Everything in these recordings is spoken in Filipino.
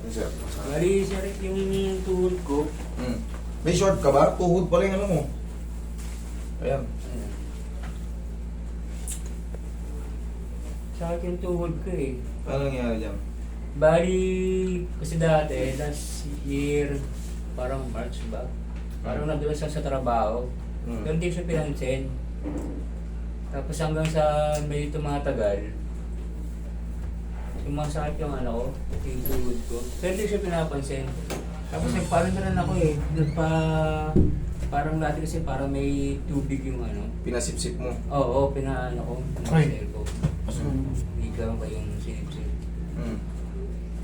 Yun, sir. Bali, sir, yung tuhod ko. Hmm. May short ka ba? Tuhod pala yung ano mo. Ayan. Sakit yung tuhod ko eh. Ano nangyari dyan? Bali, kasi dati, last year, parang March ba? Parang nadulas ako sa trabaho. Pero hindi siya pinansin. Tapos hanggang sa medyo tumatagal, sumasakit yung ano ko, yung tuhod ko. Pero hindi siya pinapansin. Tapos parang na rin ako eh. Parang dati kasi parang may tubig yung ano. Pinasipsip mo. Oo, pinaano ko. Ay. Ko. Biglang pa yung sinipsip. Hmm.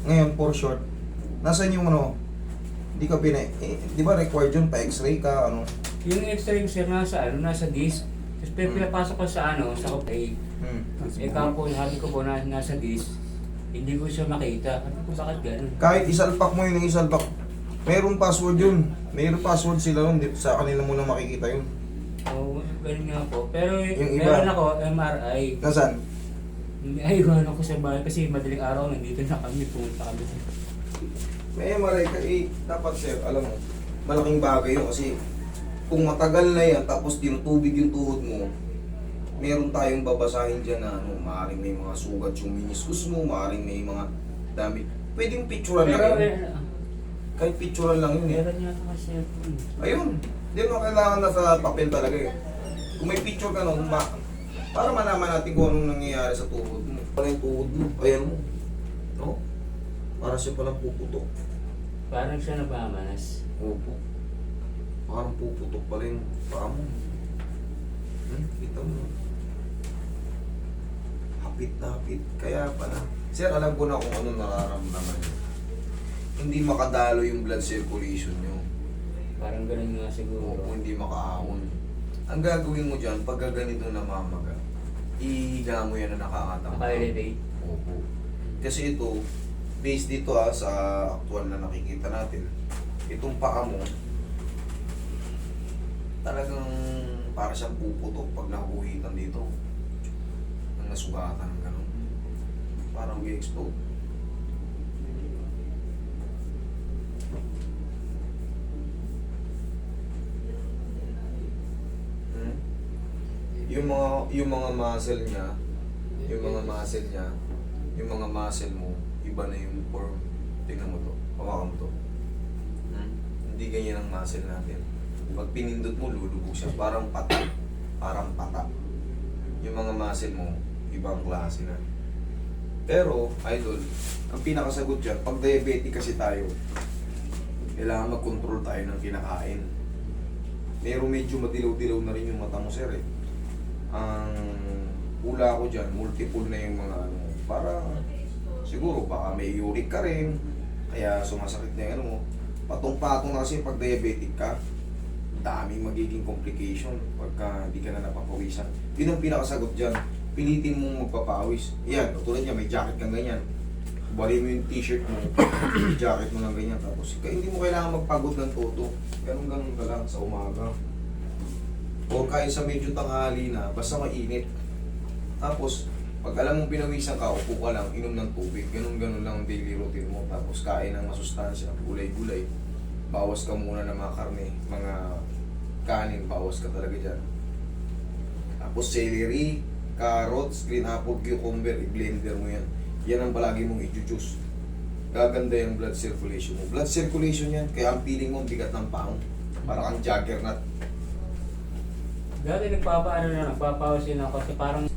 Ngayon, for short, nasaan yung ano, di ka di ba required yun, pa-x-ray ka, ano? Yung x-ray sir nasa disc. Tapos pinapasok ko sa ano, sa okay. Eh po, sabi ko po na nasa disc. Hindi ko siya makita. Ano ko sakit ganun? Kahit isalpak mo yun ng isalpak, mayroong password yun. Mayroong password sila nun, sa kanila mo na makikita yun. Oo, ganun nga po. Pero Yung iba- meron ako, MRI. Nasaan? Ayun ako sa bahay kasi madaling araw nandito na kami, pumunta kami. May MRI ka, dapat sir, alam mo, malaking bagay yun kasi kung matagal na yan, tapos tinutubig yung tuhod mo, meron tayong babasahin dyan na ano, maaaring may mga sugat yung meniscus mo, maaaring may mga dami. Pwedeng picturean lang yun. Kahit picturean lang yun eh. Meron niya kasi Ayun, hindi mo kailangan na sa papel talaga eh. Kung may picture ka nun, para malaman natin kung anong nangyayari sa tuhod mo. Para yung tuhod mo, ayan mo. No? Para siya palang puputok. parang siya napamanas. Opo. Parang puputok pala yung paa mo. Kita mo. Hapit na hapit. Kaya pala. Sir, alam ko na kung anong nararamdaman niyo. Hindi makadalo yung blood circulation niyo. Parang ganun nga siguro. Opo, hindi makaahon. Ang gagawin mo dyan, pag ganito namamaga, ihiga mo yan na nakakatang. Naka-elevate. Opo. Kasi ito, based dito sa actual na nakikita natin, itong paa mo, talagang para siyang puputok pag nakuhitan dito. Nang nasugatan ng gano'n. Parang may explode. Hmm? Yung mga muscle niya, yung mga muscle mo, iba na yung form. Tingnan mo to, hawakan mo to. Hindi ganyan ang muscle natin. Pag pinindot mo, lulubog siya. Parang pata. Parang pata. Yung mga muscle mo, ibang klase na. Pero, idol, ang pinakasagot dyan, pag diabetic kasi tayo, kailangan mag-control tayo ng kinakain. Pero medyo madilaw-dilaw na rin yung mata mo, sir eh. Ang ula ko dyan, multiple na yung mga ano, parang siguro baka may uric ka rin, kaya sumasakit na yung ano mo. Patong-patong na kasi pag diabetic ka, daming magiging complication pagka hindi ka na napapawisan. Yun ang pinakasagot dyan. Pilitin mong magpapawis. Yan, tulad niya, may jacket kang ganyan. Bali mo yung t-shirt mo, yung jacket mo lang ganyan. Tapos hindi mo kailangan magpagod ng todo. Ganun-ganun ka lang sa umaga. O kahit sa medyo tanghali na, basta mainit. Tapos, pag alam mong pinawisan ka, upo ka lang, inom ng tubig. Ganun-ganun lang ang daily routine mo. Tapos kain ng masustansya, gulay-gulay. Bawas ka muna ng mga karne, mga kanin, bawas ka talaga dyan. Tapos celery, carrots, green apple, cucumber, i-blender mo yan. Yan ang palagi mong i-juice. Gaganda yung blood circulation mo. Blood circulation yan, kaya ang feeling mo ang bigat ng pang. Para kang juggernaut. Dati nagpapawasin ako kasi parang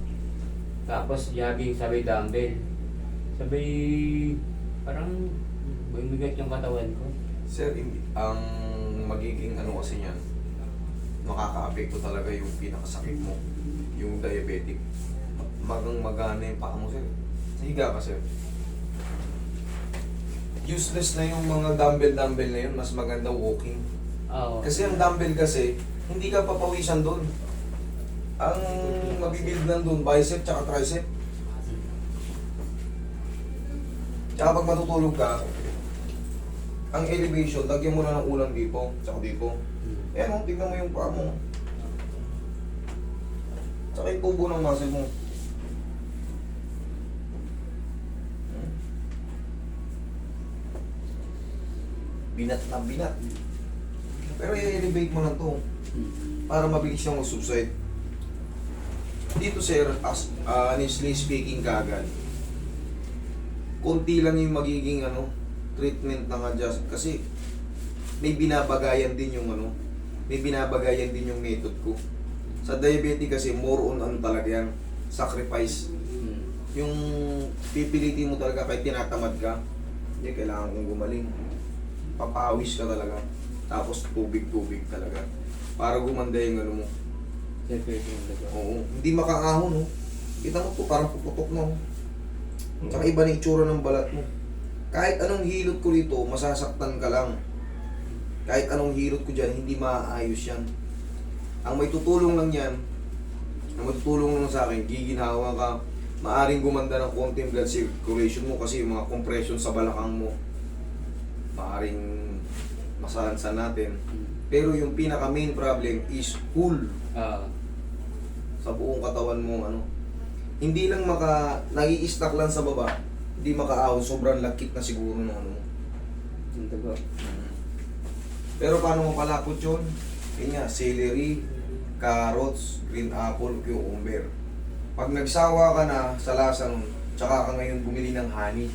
tapos jogging sabay dumbbell. Sabay parang bumigat yung katawan ko. Sir, ang magiging ano kasi niyan, makaka-apekto talaga yung pinakasakit mo, yung diabetic. Magana yung paa mo, sir. Higa ka, sir. Useless na yung mga dumbbell na yun, mas maganda walking. Oo. Kasi ang dumbbell kasi, hindi ka papawisan doon. Ang mabibuild lang doon, bicep tsaka tricep. Tsaka pag matutulog ka, ang elevation, lagyan mo na ng ulam dito, tsaka dito. Ayan o, tignan mo yung paa mo. Tsaka yung tubo ng muscle mo. binat na binat. Pero i-elevate mo lang to para mabilis siyang mag-subside. Dito sir, as honestly speaking kagad, konti lang yung magiging treatment ng adjust kasi may binabagayan din yung may binabagayan din yung method ko. Sa diabetic kasi more on talaga yan, sacrifice. Yung pipilitin mo talaga kahit tinatamad ka, hindi kailangan kong gumaling. Papawis ka talaga. Tapos tubig-tubig talaga. Para gumanda yung mo. Oo. Hindi makaahon, no? Kita mo to, parang puputok na, oh. Tsaka iba na itsura ng balat mo. Kahit anong hilot ko dito, masasaktan ka lang. Kahit anong hilot ko dyan, hindi maaayos yan. Ang may tutulong lang yan, ang may tutulong lang sa akin, giginhawa ka, maaring gumanda ng konting blood circulation mo kasi yung mga compression sa balakang mo, maaring masalansan natin. Pero yung pinaka main problem is pull sa buong katawan mo, hindi lang nag-i-stack lang sa baba, hindi makaahon, sobrang lakit na siguro ng Pero paano mo palakot yun? Yun nga, celery, carrots, green apple, cucumber. Pag nagsawa ka na sa lasa nun, tsaka ka ngayon bumili ng honey.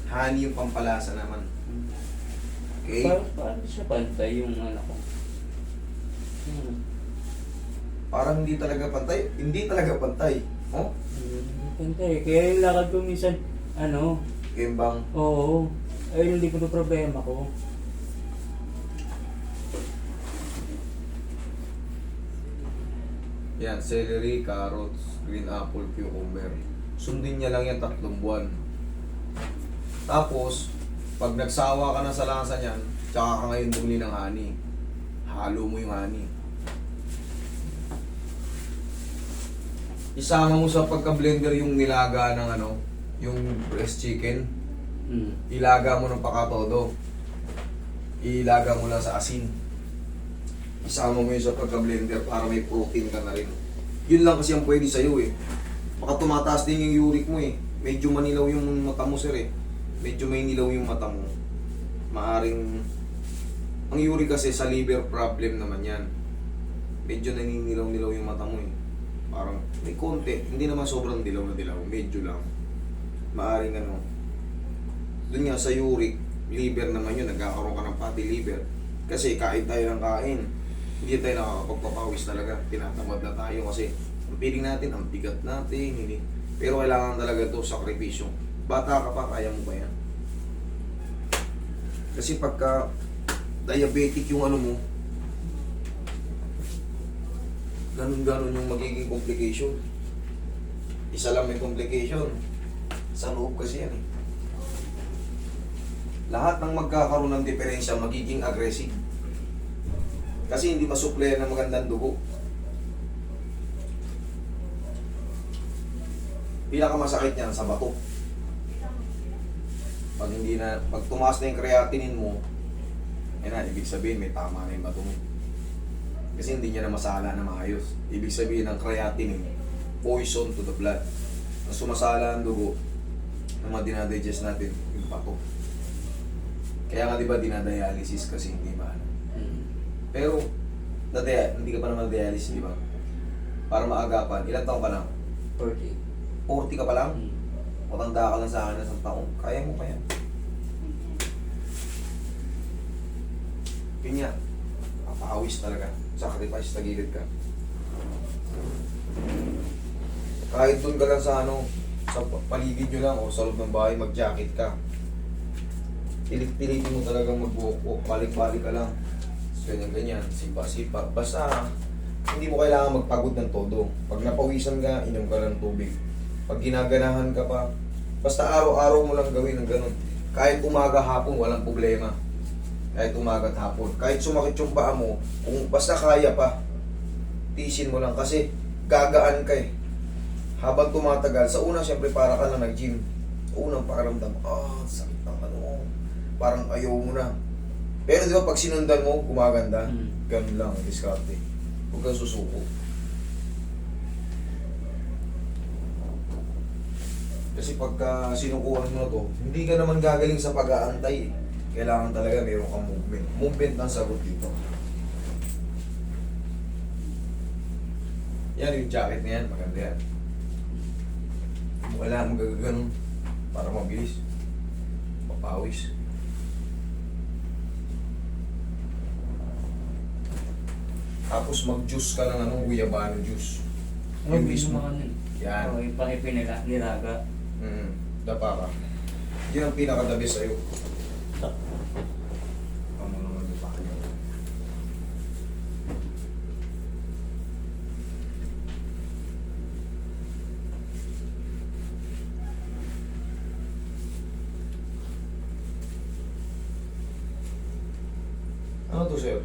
Honey yung pampalasa naman. Okay? Paano siya pantay yung anak ko? Parang hindi talaga pantay. Hindi talaga pantay. Oh? Pantay. Kaya yung lakad ko minsan, Kembang. oo. Ayun, hindi ko na problema ko. Yan, celery, carrots, green apple, cucumber. Sundin niya lang yan 3 buwan. Tapos, pag nagsawa ka na sa lasa niyan, tsaka ka ngayon bumili ng honey. Halo mo yung honey. Isama mo sa pagka-blender yung nilaga ng yung breast chicken. Ilaga mo ng pakatodo. Ilaga mo lang sa asin. Isama mo yun sa pagka-blender para may protein ka na rin. Yun lang kasi ang pwede sa'yo eh. Baka tumataas din yung uric mo eh. Medyo manilaw yung mata mo sir eh. Medyo may nilaw yung mata mo. Maaring... Ang uric kasi sa liver problem naman yan. Medyo naninilaw-nilaw yung mata mo eh. Parang may konti. Hindi naman sobrang dilaw na dilaw. Medyo lang. Maaring Doon nga sa uric, liver naman yun. Nagkakaroon ka ng fatty liver. Kasi kain tayo ng kain. Hindi tayo nakakapagpapawis talaga. Tinatamad na tayo kasi ang piling natin, ang bigat natin. Hindi. Pero kailangan talaga ito sakripisyo. Bata ka pa, kaya mo pa yan. Kasi pagka diabetic yung mo, ganun-ganun yung magiging complication. Isa lang may complication. Sa loob kasi yan eh. Lahat ng magkakaroon ng diferensya magiging aggressive. Kasi hindi masupply ng magandang dugo. Pinakamasakit niyan sa bato. Pag tumaas na yung creatinine mo, yan na, ibig sabihin may tama na yung bato mo. Kasi hindi niya na masala na maayos. Ibig sabihin ng creatinine, poison to the blood. Ang sumasala ang dugo, na madinadigest natin, yung bato. Kaya nga diba dinadialysis kasi hindi ba? Pero, hindi ka pa naman dialysis, di ba? Para maagapan, ilang taon ka lang? 40. 40 ka pa lang? Matanda ka lang sa akin na 1 taon. Kaya mo pa yan. Yun yan. Papawis talaga. Sacrifice, tagilid ka. Kahit doon ka lang sa sa paligid nyo lang o sa loob ng bahay, mag-jacket ka. Pilit-pilitin mo talagang mag-walk, balik-balik ka lang. Ganyan-ganyan, sipa-sipa. Basta, hindi mo kailangan magpagod ng todo. Pag napawisan ka, inom ka ng tubig. Pag ginaganahan ka pa, basta araw-araw mo lang gawin ng ganun. Kahit umaga hapon, walang problema. Kahit umaga at hapon. Kahit sumakit yung paa mo, kung basta kaya pa, tiisin mo lang kasi gagaan ka eh. Habang tumatagal, sa una siyempre para ka lang nag-gym. Unang pakiramdam, sakit ng parang ayaw mo na. Pero di ba pag sinundan mo, gumaganda? Ganun lang, diskarte. Huwag kang susuko. Kasi pagka sinukuhan mo na to, hindi ka naman gagaling sa pag-aantay eh. Kailangan talaga mayroon kang movement. Movement ang sagot dito. Yan yung jacket na yan, maganda yan. Wala mong gagaganon para mabilis. Papawis. Tapos mag-juice ka ng guyabano juice. Yung mismo. Yan. Oo, yung pang nilaga. Dapa ka. Yan ang pinaka-the best sa'yo. Kamu naman yung pakanya. Ano to, sir?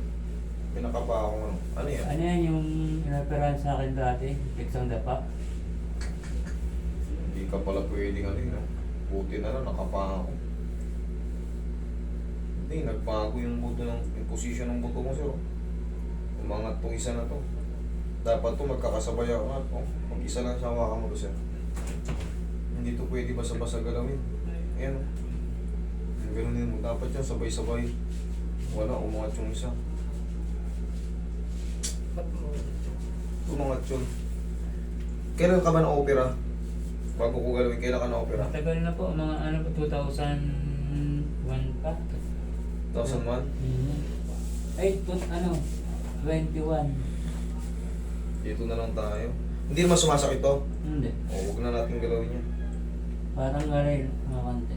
Pinakapa akong ano. Ano yan? Ano yan yung inoperahan sa akin dati? Piksang dapa. Hindi ka pala pwedeng ano yun. Buti na lang, nakapa ako. Hindi, nagbago yung buto yung position ng buto mo, sir. Umangat tong isa na to. Dapat to magkakasabay ako nga. Mag-isa lang sa hawakan mo to, sir. Hindi to pwede basa-basa galawin. Ayan, oh. Ganunin mo. Dapat yan, sabay-sabay. Wala, umangat yung isa. Umangat yun. Kailan ka ba na-opera? Bago ko galawin, kailan ka na-opera? Matagal na po, mga ano po, 2001 pa. 2001? Ay, 21. Dito na lang tayo. Hindi naman sumasakit to. Hindi. O, huwag na natin galawin yan. Parang galing, mga kante.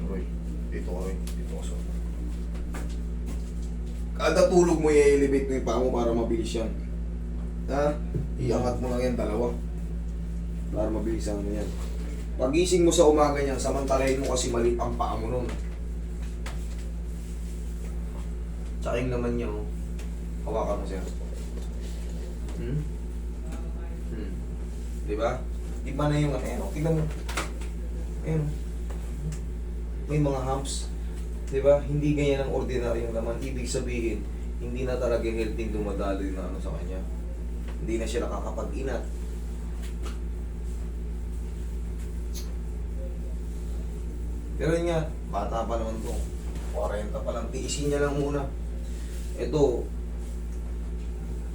Roy, dito ka, Roy. Dito ka, sir. Kada tulog mo, i-elevate mo yung paa mo para mabilis yan. Ha? Iangat mo lang yan, dalawa. Para mabilis ang ano yan. Pagising mo sa umaga niyan, samantalahin mo kasi maliit ang paa mo nun. Tsaka yung laman niya, oh. Hawakan mo siya. Diba? Iba na yung ano, ayan, oh. Tignan mo. Ayan, oh. May mga humps. Diba? Hindi ganyan ang ordinaryong laman. Ibig sabihin, hindi na talaga healthy dumadaloy na ano sa kanya. Hindi na siya nakakapag-inat. Pero yun nga, bata pa naman to. 40 pa lang. Tiisin niya lang muna. Ito,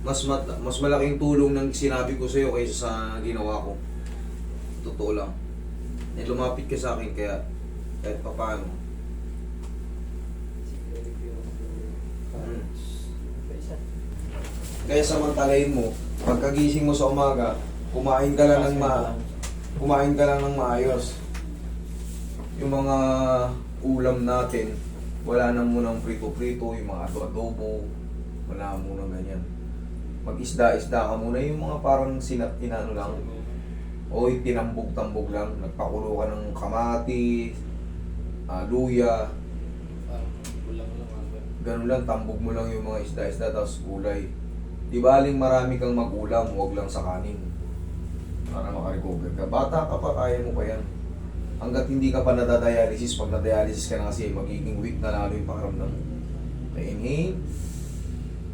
mas malaking tulong ng sinabi ko sa'yo kaysa sa ginawa ko. Totoo lang. Lumapit ka sa akin kaya kahit pa paano. Kaya samantalahin mo, pagkagising mo sa umaga, kumain ka lang ng maayos. Yung mga ulam natin, wala na munang prito-prito, yung mga adobo, wala muna ganyan. Mag-isda-isda ka muna, yung mga parang inano lang, o tinambog-tambog lang, nagpakulo ka ng kamatis, luya, ganun lang, tambog mo lang yung mga isda-isda, tapos gulay. Di baling marami kang mag-ulam, huwag lang sa kanin. Para makarecover ka. Bata ka pa, kaya mo pa yan. Hanggat hindi ka pa nadadialysis, pag nadadialysis ka na kasi, magiging weak na lalo yung pakiramdam mo. Okay, inhale.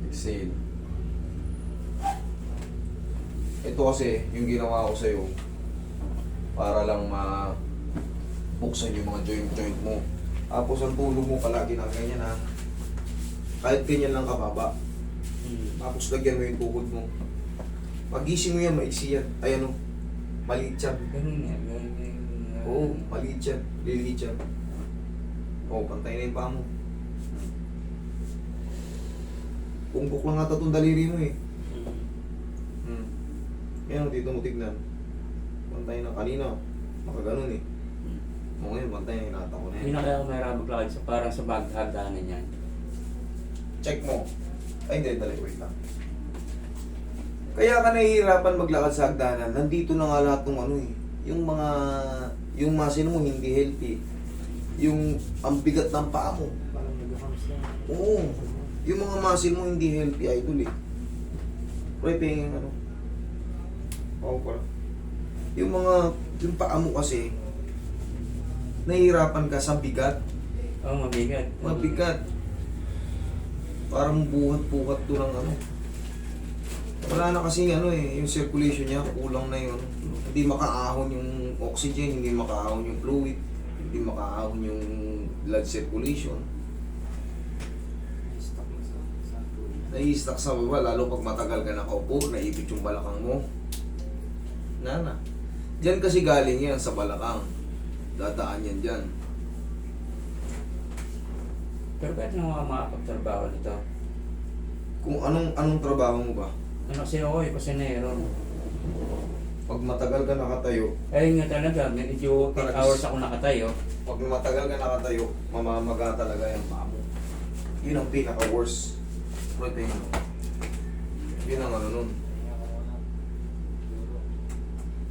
Exhale. Ito kasi, yung ginawa ko sa'yo, para lang buksan yung mga joint mo. Tapos ang tulog mo palagi na ganyan, ha. Kahit ganyan lang kababa. Tapos lagyan mo yung tuhod mo. Pagising mo yan, maiksi yan. Ay ano, maliit yan. Ganun nga, Oo, maliit yan. Liliit yan. Oo, pantay na yung paa mo. Punggok lang ata itong daliri mo eh. Yan, dito mo tignan. Pantay na kanina. Makaganon eh. O ngayon, pantay na hinata ko na Hindi yan. na kaya mahirap maglakad sa parang sa baghagdanan yan. Check mo. Ay, hindi, dali, wait lang. Kaya ka nahihirapan maglakad sa hagdanan. Nandito na nga lahat ng ano eh. Yung muscle mo hindi healthy. Yung ang bigat ng paa mo. Parang nag-humps lang. Oo. Yung mga muscle mo hindi healthy, idol eh. Pre, pingin ano. Oo pala. Yung paa mo kasi, nahihirapan ka sa bigat. Oo, mabigat. Mabigat. Parang buhat-buhat to ng ano. Wala na kasi yung circulation niya, kulang na yun. Hindi makaahon yung oxygen, hindi makaahon yung fluid, hindi makaahon yung blood circulation. Nai-stuck sa baba, lalo pag matagal ka nakaupo, naipit yung balakang mo. Nana. Diyan kasi galing yan sa balakang. Dadaan yan dyan. Pero kahit na makapagtrabaho nito, Kung anong trabaho mo ba? ano kasi ako eh, pasinero. Pag matagal ka nakatayo, Ayun nga talaga, medyo 10 hours ako nakatayo. pag matagal ka nakatayo, mamamaga talaga yung paa mo. Yun ang pinaka-worst. Protein mo. Yun ang ano nun.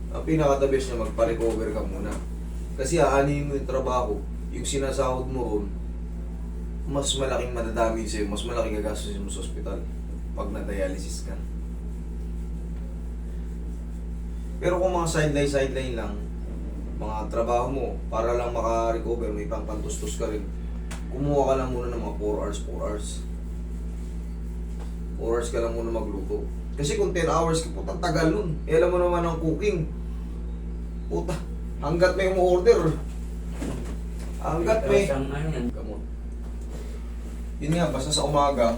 Ang pinaka-the best niya, magpa-recover ka muna. Kasi aanin mo yung trabaho, yung sinasahod mo ron, mas malaking madadamage sa'yo, mas malaking gagastusin mo sa ospital pag na-dialysis ka. Pero kung mga sideline lang, mga trabaho mo, para lang maka-recover, may pang-pantustos ka rin, kumuha ka lang muna ng mga 4 hours. 4 hours ka lang muna magluto. Kasi kung 10 hours ka, putang tagal nun. Eh, alam mo naman ang cooking. Puta, hanggat may umu-order. Hanggat may... Tapos ang ano yan, Gamot. Yun nga, basta sa umaga,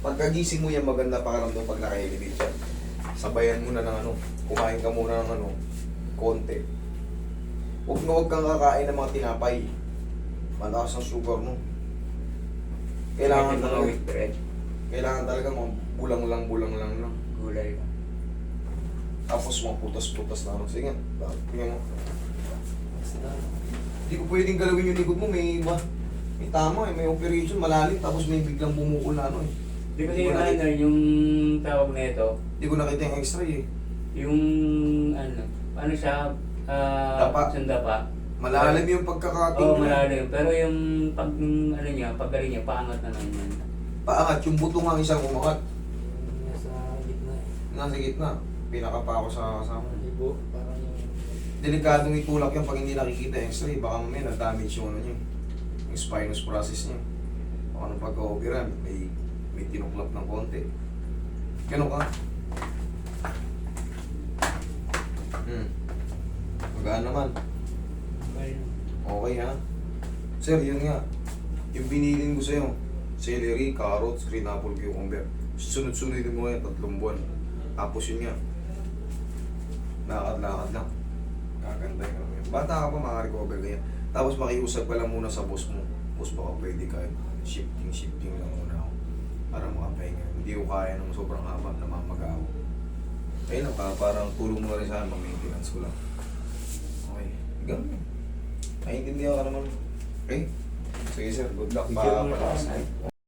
pagkagising mo yan, maganda pakiramdam pag naka-elevate siya. Sabayan mo na ng kumain ka muna ng konti. Huwag kang kakain ng mga tinapay. Mataas ang sugar mo. Kailangan mga talaga, wheat bread, mga bulang lang. gulay ka. Tapos mga putas-putas na ano. Sige, tingnan mo. Hindi ko pwedeng galawin yung likod mo, may tama may operation, malalim, tapos may biglang bumukol na Di kasi yung tawag na ito, Hindi ko nakita yung x-ray eh. yung paano siya, Dapa. sanda pa. Malalim yung pagkakating. Oo, malalim. Pero yung paggaling niya, paangat na lang yan. Paangat, yung buto nga isang umangat. Nasa gitna eh. Nasa gitna. Pinaka pa ako sa mo. Libo, parang yung... Delikadong itulak yan pag hindi nakikita yung x-ray. Baka mamaya na-damage yung niya. Yung spinous process niya. Baka nung pagka-operan, may tinuklap ng konti. Ganun ka. Magaan naman. Okay ha? Sir, yun nga. Yung binilin ko sa'yo, celery, carrots, green apple, cucumber. Sunod-sunodin mo yan, 3 buwan. Tapos yun nga. Lakad-lakad lang. Gaganda yung ano yan. Bata ka pa, makarecover ka yan. Tapos makiusap ka lang muna sa boss mo. Boss, baka pwede kahit shifting lang muna ako. Para makapahinga. Hindi ko kaya ng sobrang haba, namamaga ako. Ayun lang, parang tulong mo na rin sa akin, maintenance ko lang. Okay. Ganun. Naiintindihan ka naman. Okay? Sige sir, good luck. Thank you. Palakas.